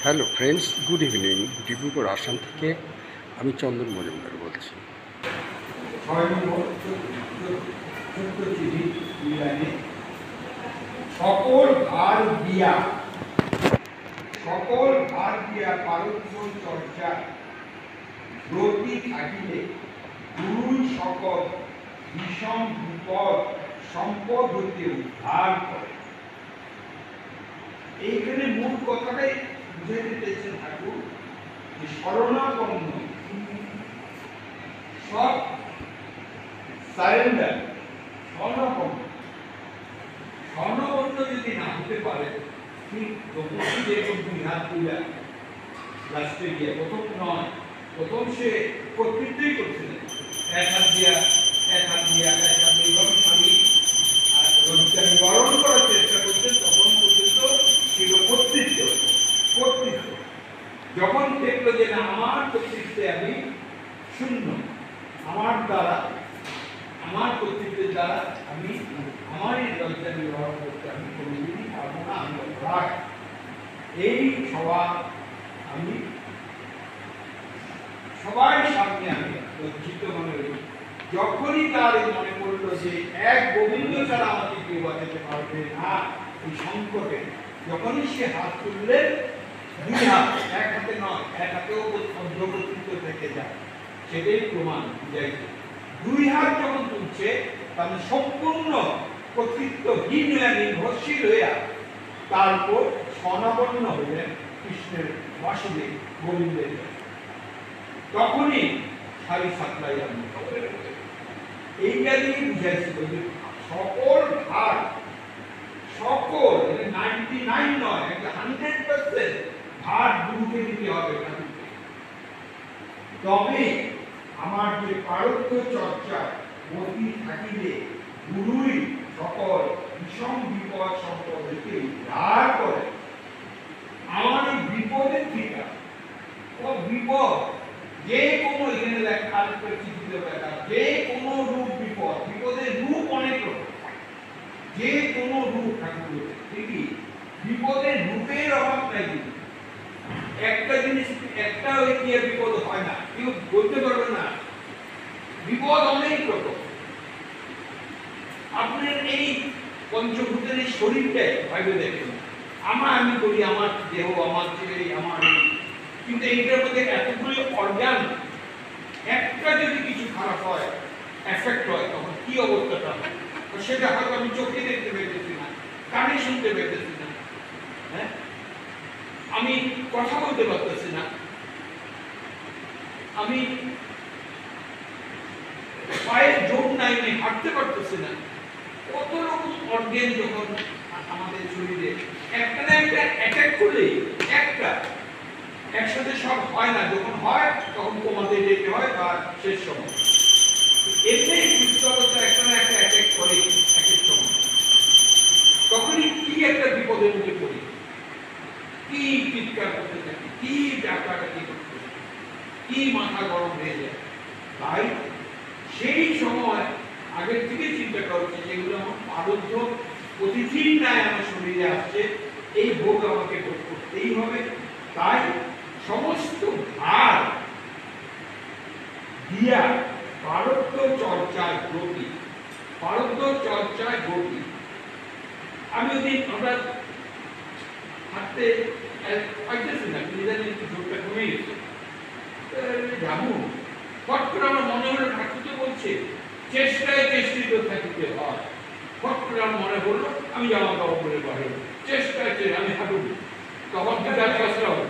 Hello friends, good evening. Dibrugarh Assam থেকে আমি চন্দন মজুমদার বলছি। সকল ভার দিয়া পারস্য চর্চা ব্রতী থাকিলে গুরুই সকল বিষম বিপদ সম্পদ হইতে উদ্ধার করে। এইখানে মূল কথাটাই বুঝে দিতেছেন ঠাকুর যে শরণাপন্ন সব সারেন্ডার, স্বর্ণবর্ণ যদি না হতে পারে, ঠিক দ্রৌপদী যেরকম দুই হাত তুলে লাস্টে গিয়ে প্রথম সে কর্তৃত্বই করছিলেন, এক হাত দিয়া এইভাবে স্বামী নিবারণ করার চেষ্টা করতেন। তখন পর্যন্ত ছিল কর্তৃত্ব। যখন দেখলো যে না, আমার কর্তৃত্বে আমি শূন্য, আমার কর্তৃত্বের দ্বারা আমি আমারই লজ্জা নিবারণ করতে আমি কোনোদিনই পারবো না, আমি অপরাধ, এই স্বভাব আমি সবাই সামনে আমি লজ্জিত মনে করি। যখনই তার মনে পড়লো যে এক গোবিন্দ ছাড়া আমাকে কেউ বাঁচাতে পারবে না এই সংকটে, যখনই সে হাত তুললেন, দুই হাত, এক হাতে নয়, এক হাতেও অর্ধকর্তৃত্ব থেকে যায়, সেটাই প্রমাণ বুঝাইছে। দুই হাত যখন তুলছে, তাহলে সম্পূর্ণ কর্তৃত্বহীন হইয়া নির্ভরশীল হইয়া তারপর স্বর্ণাপন্ন হইলেন কৃষ্ণের বাসুদেব গোবিন্দের। তখনই সারি সাতলাই এইটা দিয়ে বুঝাইছিল যে সকল ভার, সকল 99 নয়, 100% ভার গুরুকে দিতে হবে। তবে আমার যে পারস্য চর্চা গতি থাকিলে গুরুই সকল বিষম বিপদ সম্পদ হইতে উদ্ধার করে। আমার বিপদের থেকে বিপদ যে কোনো, এখানে লেখা যে কোনো রূপ বিপদ, বিপদের রূপ অনেক রকম, যে কোনো রূপ ঠাকুর ঠিকই, বিপদের রূপের অভাব নাই। একটা জিনিস, একটা ওই দিয়ে বিপদ হয় না, কেউ বলতে পারবে না, বিপদ অনেক রকম। আপনার এই পঞ্চভূতের এই শরীরটাই ভাবে দেখেন, আমি করি, আমার দেহ, আমার ছেলে, আমার, কিন্তু এইটার মধ্যে এতগুলো অর্গান, একটা যদি কিছু খারাপ হয়, এফেক্ট হয়, তখন কি অবস্থাটা হয়, সেটা হয়তো আমি চোখে দেখতে পেতেছি না, কানে শুনতে পেতেছি না, হ্যাঁ, আমি কথা বলতে পারতেছি না, আমি পায়ের জোর নাই, আমি হাঁটতে পারতেছি না। কত রকম অর্গান যখন আমাদের শরীরে একটা না একটা অ্যাটাক করলে, একটা একসাথে সব হয় না, যখন হয় তখন কোমাতে যেতে হয় বা শেষ সময়। এমনি সুস্থ অবস্থা একটা না একটা অ্যাটাক করে এক এক সময়, তখনই কি একটা বিপদের মধ্যে পড়ি, কি চিৎকার করতে থাকি, কি ডাকাডাকি করতে থাকি, কি মাথা গরম হয়ে যায়। তাই সেই সময় আগের থেকে চিন্তা করা উচিত, যেগুলো আমার পারস্য প্রতিদিন নাই আমার শরীরে আসছে, এই ভোগ আমাকে ভোগ করতেই হবে। তাই সমস্ত ভার দিয়া পারস্য চর্চায় গতি, আমি যদি আমরা হাঁটতে পাইতেছি না, ইদানিং একটু জোরটা কমে গেছে, যাবো ফট করে আমার মনে হলো ঠাকুর তো বলছে চেষ্টায় চেষ্টিত থাকিতে হয়। ফট করে আমার মনে হলো আমি জামা কাপড় পরে বাইরে চেষ্টায় আমি হাঁটু, তখন বিকাশ কষ্ট হবে।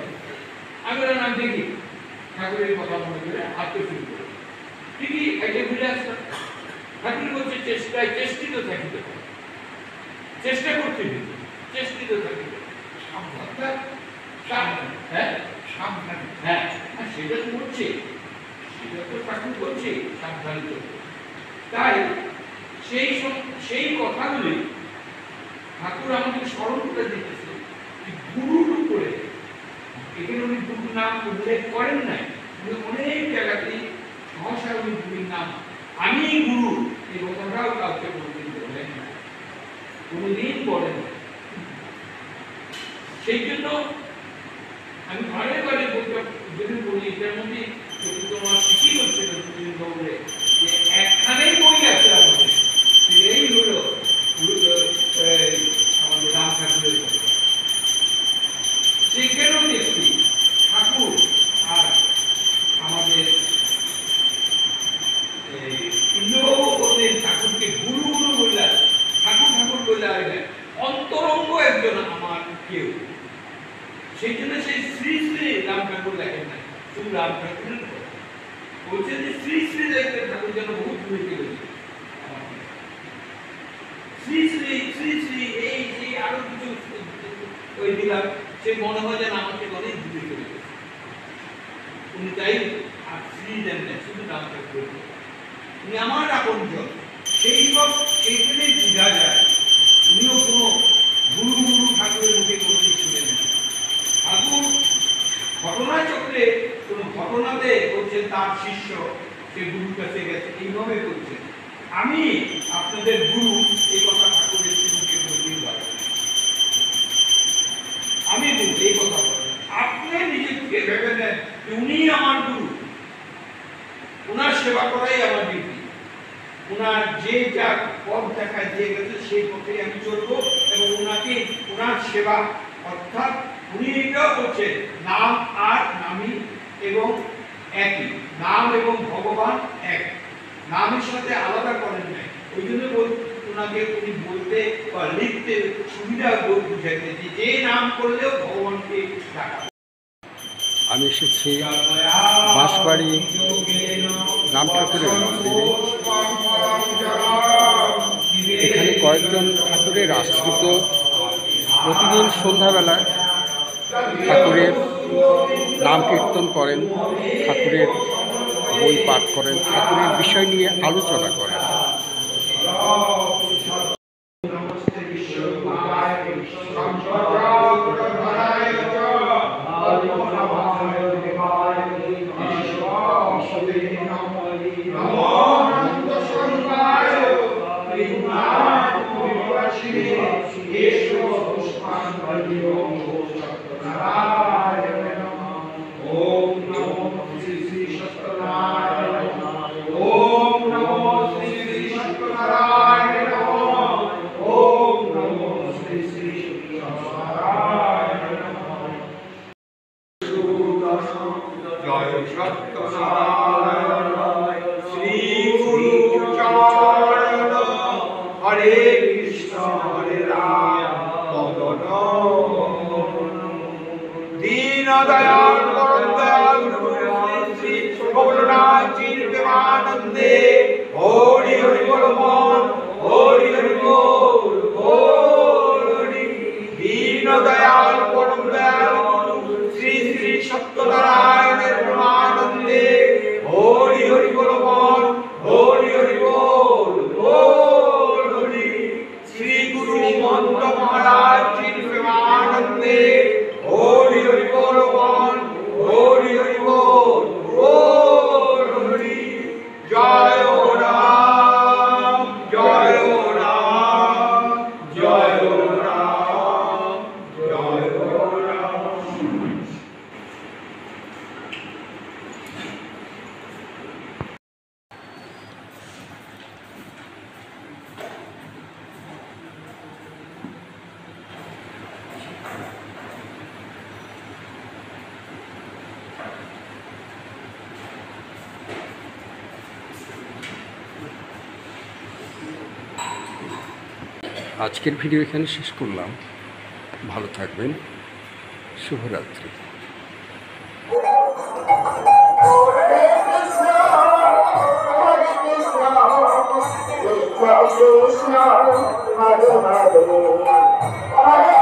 আমি না দেখি ঠাকুরের কথা মনে করে হাঁটতে শুরু করে, ঠিকই এটা ফিরে আসতাম। ঠাকুর বলছে চেষ্টায় চেষ্টিত থাকিতে হয়, চেষ্টা করতে হবে, চেষ্টিত থাকিতে, হ্যাঁ, সেটা তো করছে, সেটা তো ঠাকুর করছে, সাবধানিত। তাই সেই কথাগুলি ঠাকুর আমাদের স্মরণ করে দিতেছে। গুরুর উপরে এখানে উনি গুরুর নাম উল্লেখ করেন নাই, অনেক জায়গাতেই সহসা উনি গুরুর নাম, আমি গুরু, এই কথাটাও কাউকে কোনোদিন বলেন না, কোনোদিন বলেন না। সেই জন্য আমি বারে বারে বলতে যদি বলি এটার মধ্যে তোমার কি হচ্ছে দৌড়ে যে একখানেই বই আছে আমাদের, সেটাই হলো আমাদের রাম ঠাকুরের কথা। সেখানেও দেখছি ঠাকুর আর আমাদের ইন্দ্রবাবু বললেন ঠাকুরকে গুরু গুরু বললেন, ঠাকুর ঠাকুর বললেন অন্তরঙ্গ একজন আমার কেউ। সেই জন্য সেই শ্রী শ্রী রাম ঠাকুর লেখেন না, শুধু রাম ঠাকুরের বলছেন যে শ্রী শ্রী লেখেন ঠাকুর যেন বহুত ভূমিকে বলছে শ্রী শ্রী শ্রী শ্রী এই যে আরো কিছু ওই দিলাম, সে মনে হয় যেন আমাকে অনেক দূরে চলে গেছে। উনি তাই আর শ্রী দেন না, শুধু রাম ঠাকুর, উনি আমার আপনজন। সেই সব সেইখানেই বোঝা যায় উনিও কোনো গুরু গুরু ঠাকুরের মুখে কোনোদিন শুনেন না। ঠাকুর ঘটনা চক্রে কোন ঘটনাতে বলছেন তার শিষ্য সে গুরুর কাছে গেছে, এইভাবে বলছেন আমি আপনাদের গুরু, এই কথা ঠাকুরের মুখে কোনোদিন বলে আমি গুরু এই কথা বলেন। আপনি নিজেকে ভেবে নেন উনি আমার গুরু, ওনার সেবা করাই আমার ডিউটি, ওনার যে যা পথ দেখায় দিয়ে গেছে সেই পথে আমি চলবো এবং ওনাকে ওনার সেবা, অর্থাৎ উনি এটাও বলছেন নাম আর নামই এবং একই, নাম এবং ভগবান এক, নামের সাথে আলাদা করেন নাই। ওই জন্য ওনাকে উনি বলতে বা লিখতে সুবিধা বুঝাইতে যে নাম করলেও ভগবানকে ডাকা। আমি এসেছি বাঁশবাড়ি রাম ঠাকুরের মন্দিরে। এখানে কয়েকজন ঠাকুরের আশ্রিত প্রতিদিন সন্ধ্যাবেলা ঠাকুরের নাম কীর্তন করেন, ঠাকুরের বই পাঠ করেন, ঠাকুরের বিষয় নিয়ে আলোচনা করেন। হরে কৃষ্ণ হরে রাম দীন দয়াল পরম দয়াল শ্রী ভোলানাথ জির প্রেমানন্দে হরি হরি বল মন হরি হরি বল হরি। দীন দয়াল পরম দয়াল শ্রী শ্রী সত্যনারায়ণের প্রেমানন্দে হরি হরি বল মন হরি হরি বল হরি। শ্রী গুরু মন্ত মহারাজ জির প্রেমানন্দে হরি হরি বল মন হরি হরি বল হরি। জয় রাম জয় রাম জয় রাম জয় রাম। আজকের ভিডিও এখানে শেষ করলাম। ভালো থাকবেন, শুভরাত্রি। Krishna, Hare Hare, Hare